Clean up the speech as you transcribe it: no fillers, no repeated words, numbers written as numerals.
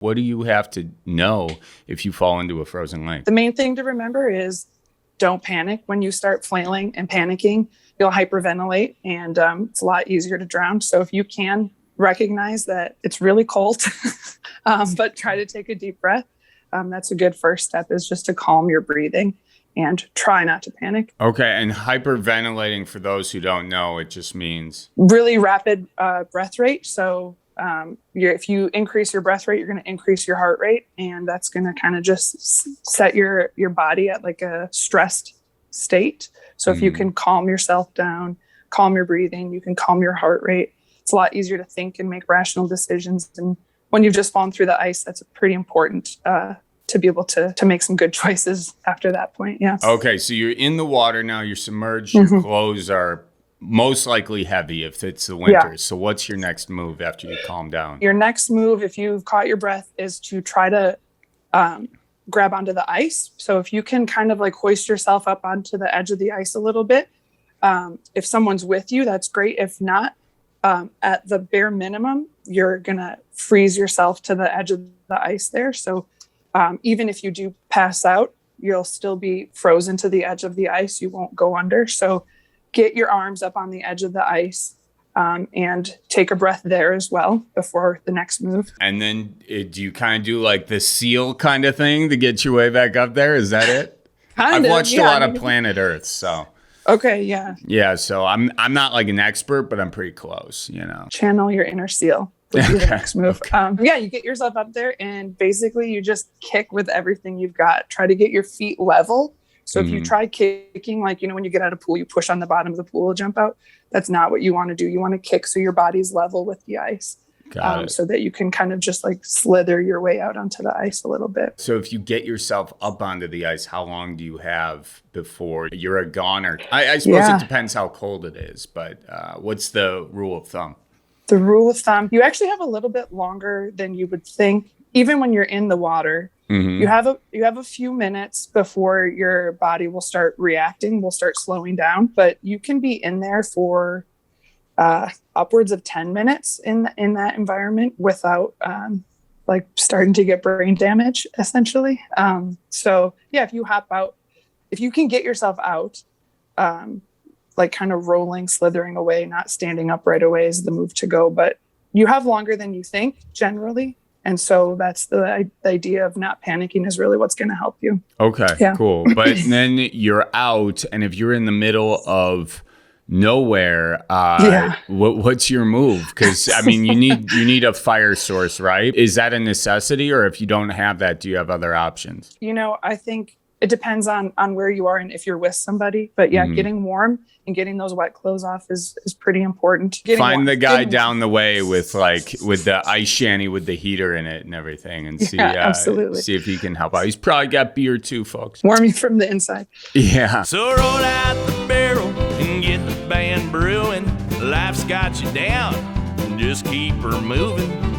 What do you have to know if you fall into a frozen lake? The main thing to remember is don't panic. When you start flailing and panicking, you'll hyperventilate, and it's a lot easier to drown. So if you can recognize that it's really cold, but try to take a deep breath, that's a good first step, is just to calm your breathing and try not to panic. Okay, and hyperventilating, for those who don't know, it just means? Really rapid breath rate. So if you increase your breath rate, you're going to increase your heart rate, and that's going to kind of just set your body at like a stressed state. So if you can calm yourself down, calm your breathing, you can calm your heart rate, it's a lot easier to think and make rational decisions. And when you've just fallen through the ice, that's pretty important to be able to make some good choices after that point. Yeah. Okay, so you're in the water now, you're submerged, your clothes are most likely heavy if it's the winter. Yeah. So what's your next move after you calm down? Your next move, if you've caught your breath, is to try to grab onto the ice. So if you can kind of like hoist yourself up onto the edge of the ice a little bit, if someone's with you, that's great. If not, at the bare minimum, you're going to freeze yourself to the edge of the ice there. So even if you do pass out, you'll still be frozen to the edge of the ice. You won't go under. So get your arms up on the edge of the ice and take a breath there as well before the next move. And then do you kind of do like the seal kind of thing to get your way back up there? Is that it? I've watched a lot of Planet Earth, so. Okay, yeah. Yeah, so I'm not like an expert, but I'm pretty close, you know. Channel your inner seal would be the next move. Yeah, you get yourself up there, and basically you just kick with everything you've got. Try to get your feet level. So if you try kicking, like, when you get out of a pool, you push on the bottom of the pool, jump out. That's not what you want to do. You want to kick so your body's level with the ice. So that you can kind of just like slither your way out onto the ice a little bit. So if you get yourself up onto the ice, how long do you have before you're a goner? I suppose it depends how cold it is, but what's the rule of thumb? The rule of thumb, you actually have a little bit longer than you would think. Even when you're in the water, you have a few minutes before your body will start reacting, will start slowing down, but you can be in there for upwards of 10 minutes in that environment without like starting to get brain damage, essentially. So yeah, if you hop out, if you can get yourself out, like kind of rolling, slithering away, not standing up right away is the move to go, but you have longer than you think generally. And so that's the idea of not panicking is really what's going to help you. Okay, cool. But then you're out, and if you're in the middle of nowhere, what's your move? Because I mean, you need a fire source, right? Is that a necessity, or if you don't have that, do you have other options? I think it depends on where you are and if you're with somebody. But yeah, getting warm and getting those wet clothes off is pretty important. Find the guy down the way with the ice shanty with the heater in it and everything, and see if he can help out. He's probably got beer too, folks. Warming from the inside. Yeah. So roll out the barrel and get the band brewing. Life's got you down, just keep her moving.